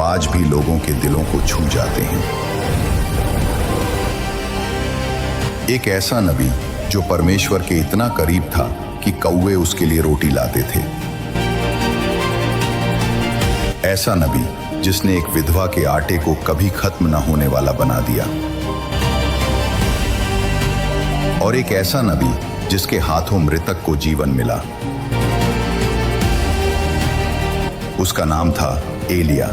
आज भी लोगों के दिलों को छू जाते हैं। एक ऐसा नबी जो परमेश्वर के इतना करीब था कि कौवे उसके लिए रोटी लाते थे। ऐसा नबी जिसने एक विधवा के आटे को कभी खत्म न होने वाला बना दिया। और एक ऐसा नबी जिसके हाथों मृतक को जीवन मिला। उसका नाम था एलिया।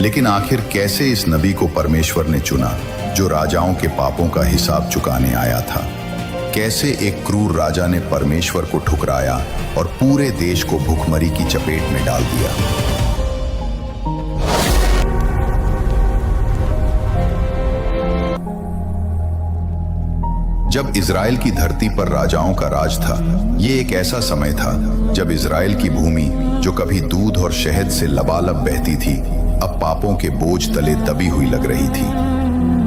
लेकिन आखिर कैसे इस नबी को परमेश्वर ने चुना जो राजाओं के पापों का हिसाब चुकाने आया था? कैसे एक क्रूर राजा ने परमेश्वर को ठुकराया और पूरे देश को भूखमरी की चपेट में डाल दिया? जब इज़राइल की धरती पर राजाओं का राज था, ये एक ऐसा समय था जब इज़राइल की भूमि जो कभी दूध और शहद से लबालब बहती थी, अब पापों के बोझ तले दबी हुई लग रही थी।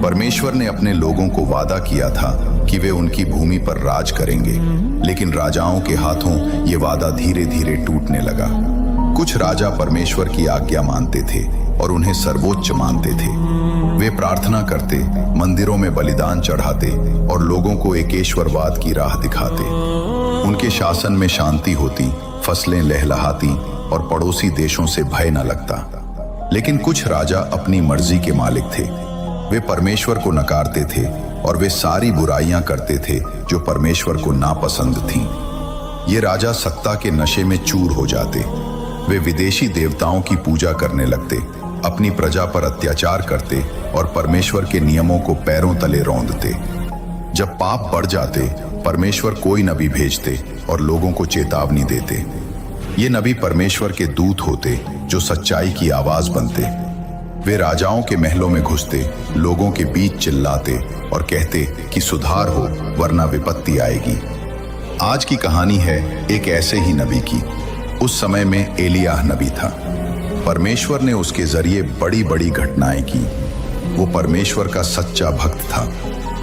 परमेश्वर ने अपने लोगों को वादा किया था कि वे उनकी भूमि पर राज करेंगे, लेकिन राजाओं के हाथों ये वादा धीरे धीरे टूटने लगा। कुछ राजा परमेश्वर की आज्ञा मानते थे और उन्हें सर्वोच्च मानते थे। वे प्रार्थना करते, मंदिरों में बलिदान चढ़ाते और लोगों को एकेश्वरवाद की राह दिखाते। उनके शासन में शांति होती, फसलें लहलहाती और पड़ोसी देशों से भय न लगता। लेकिन कुछ राजा अपनी मर्जी के मालिक थे। वे परमेश्वर को नकारते थे और वे सारी बुराइयां करते थे जो परमेश्वर को नापसंद थीं। ये राजा सत्ता के नशे में चूर हो जाते। वे विदेशी देवताओं की पूजा करने लगते, अपनी प्रजा पर अत्याचार करते और परमेश्वर के नियमों को पैरों तले रौंदते। जब पाप बढ़ जाते, परमेश्वर कोई नबी भेजते और लोगों को चेतावनी देते। ये नबी परमेश्वर के दूत होते जो सच्चाई की आवाज बनते। वे राजाओं के महलों में घुसते, लोगों के बीच चिल्लाते और कहते कि सुधार हो वरना विपत्ति आएगी। आज की कहानी है एक ऐसे ही नबी की। उस समय में एलियाह नबी था। परमेश्वर ने उसके जरिए बड़ी बड़ी घटनाएं की। वो परमेश्वर का सच्चा भक्त था,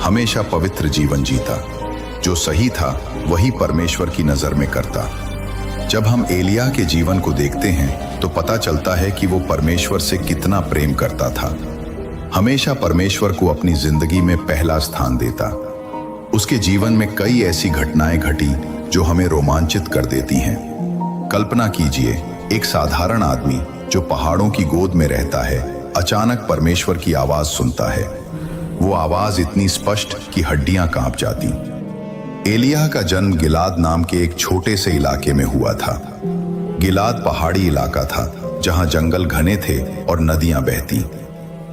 हमेशा पवित्र जीवन जीता। जो सही था वही परमेश्वर की नजर में करता। जब हम एलियाह के जीवन को देखते हैं तो पता चलता है कि वो परमेश्वर से कितना प्रेम करता था। हमेशा परमेश्वर को अपनी जिंदगी में पहला स्थान देता। उसके जीवन में कई ऐसी घटनाएं घटी जो हमें रोमांचित कर देती हैं। कल्पना कीजिए, एक साधारण आदमी जो पहाड़ों की गोद में रहता है, अचानक परमेश्वर की आवाज सुनता है। वो आवाज इतनी स्पष्ट कि हड्डियां कांप जाती। एलियाह का जन्म गिलाद नाम के एक छोटे से इलाके में हुआ था। गिलाद पहाड़ी इलाका था जहां जंगल घने थे और नदियां बहती।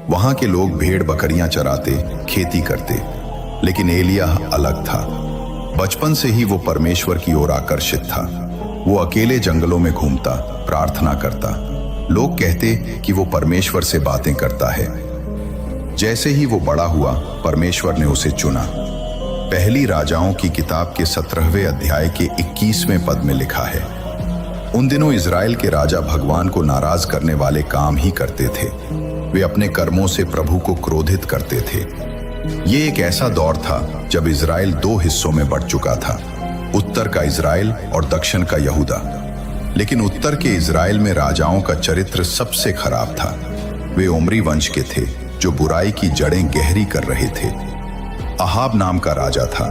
वहां के लोग भेड़ बकरियां चराते, खेती करते। लेकिन एलियाह अलग था। बचपन से ही वो परमेश्वर की ओर आकर्षित था। वो अकेले जंगलों में घूमता, प्रार्थना करता। लोग कहते कि वो परमेश्वर से बातें करता है। जैसे ही वो बड़ा हुआ, परमेश्वर ने उसे चुना। पहली राजाओं की किताब के 17वें अध्याय के 21वें पद में लिखा है, उन दिनों इज़राइल के राजा भगवान को नाराज करने वाले काम ही करते थे। वे अपने कर्मों से प्रभु को क्रोधित करते थे। ये एक ऐसा दौर था जब इज़राइल दो हिस्सों में बंट चुका था, उत्तर का इज़राइल और दक्षिण का यहूदा। लेकिन उत्तर के इज़राइल में राजाओं का चरित्र सबसे खराब था। वे ओमरी वंश के थे जो बुराई की जड़ें गहरी कर रहे थे। अहाब नाम का राजा था।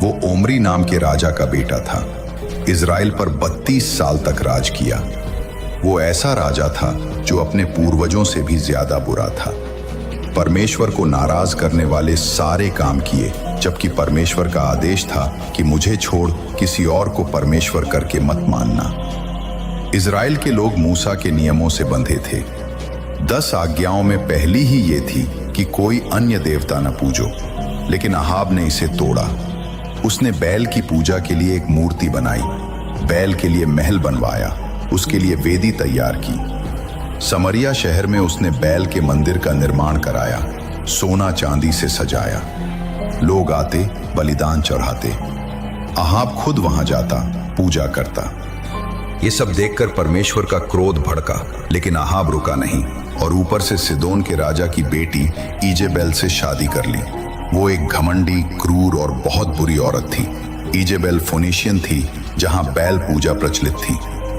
वो ओमरी नाम के राजा का बेटा था। इज़राइल पर 32 साल तक राज किया। वो ऐसा राजा था जो अपने पूर्वजों से भी ज्यादा बुरा था। परमेश्वर को नाराज करने वाले सारे काम किए, जबकि परमेश्वर का आदेश था कि मुझे छोड़ किसी और को परमेश्वर करके मत मानना। इज़राइल के लोग मूसा के नियमों से बंधे थे। 10 आज्ञाओं में पहली ही ये थी कि कोई अन्य देवता न पूजो। लेकिन अहाब ने इसे तोड़ा। उसने बैल की पूजा के लिए एक मूर्ति बनाई, बैल के लिए महल बनवाया, उसके लिए वेदी तैयार की। समरिया शहर में उसने बैल के मंदिर का निर्माण कराया, सोना चांदी से सजाया। लोग आते, बलिदान चढ़ाते। अहाब खुद वहां जाता, पूजा करता। ये सब देखकर परमेश्वर का क्रोध भड़का, लेकिन अहाब रुका नहीं और ऊपर से सिदोन के राजा की बेटी इजेबेल से शादी कर ली। वो एक घमंडी, क्रूर और बहुत बुरी औरत थी। इजेबेल फोनिशियन थी जहां बैल पूजा प्रचलित थी।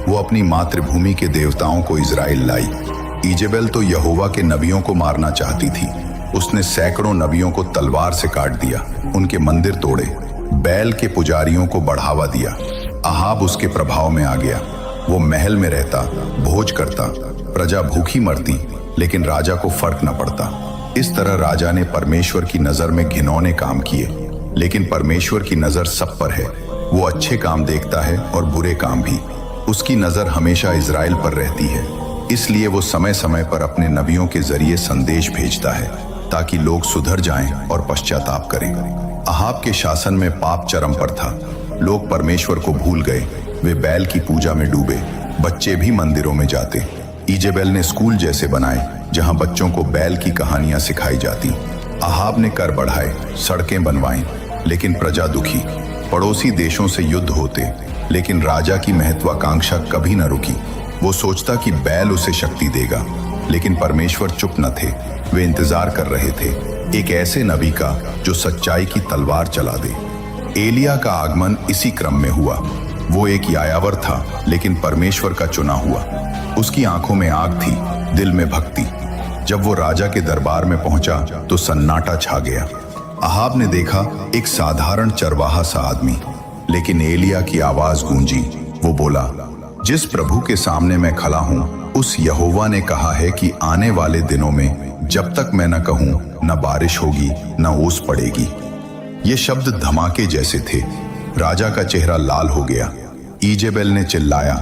वो अपनी मातृभूमि के देवताओं को इजराइल लाई। इजेबेल तो यहोवा के नबियों को मारना चाहती थी। उसने सैकड़ों नबियों को तलवार से काट दिया, उनके मंदिर तोड़े, बैल के पुजारियों को बढ़ावा दिया। अहाब उसके प्रभाव में आ गया। वो महल में रहता, भोज करता, प्रजा भूखी मरती, लेकिन राजा को फर्क न पड़ता। इस तरह राजा ने परमेश्वर की नजर में घिनौने काम किए, लेकिन परमेश्वर की नजर सब पर है। वो अच्छे काम देखता है और बुरे काम भी। उसकी नजर हमेशा इजराइल पर रहती है, इसलिए वो समय समय पर अपने नबियों के जरिए संदेश भेजता है ताकि लोग सुधर जाएं और पश्चाताप करें। अहाब के शासन में पाप चरम पर था। लोग परमेश्वर को भूल गए, वे बैल की पूजा में डूबे। बच्चे भी मंदिरों में जाते। इजेबेल ने स्कूल जैसे बनाए जहां बच्चों को बैल की कहानियां सिखाई जाती। अहाब ने कर बढ़ाए, सड़कें बनवाई, लेकिन प्रजा दुखी। पड़ोसी देशों से युद्ध होते, लेकिन राजा की महत्वाकांक्षा कभी न रुकी। वो सोचता कि बैल उसे शक्ति देगा, लेकिन परमेश्वर चुप न थे। वे इंतजार कर रहे थे एक ऐसे नबी का जो सच्चाई की तलवार चला दे। एलिया का आगमन इसी क्रम में हुआ। वो एक यायावर था, लेकिन परमेश्वर का चुना हुआ। उसकी आंखों में आग थी, दिल में भक्ति। जब वो राजा के दरबार में पहुंचा तो सन्नाटा छा गया। अहाब ने देखा एक साधारण चरवाहा सा आदमी, लेकिन एलिया की आवाज गूंजी। वो बोला, जिस प्रभु के सामने मैं खड़ा हूं, उस यहोवा ने कहा है कि आने वाले दिनों में जब तक मैं न कहूं, न बारिश होगी न ओस पड़ेगी। ये शब्द धमाके जैसे थे। राजा का चेहरा लाल हो गया। इजेबेल ने चिल्लाया,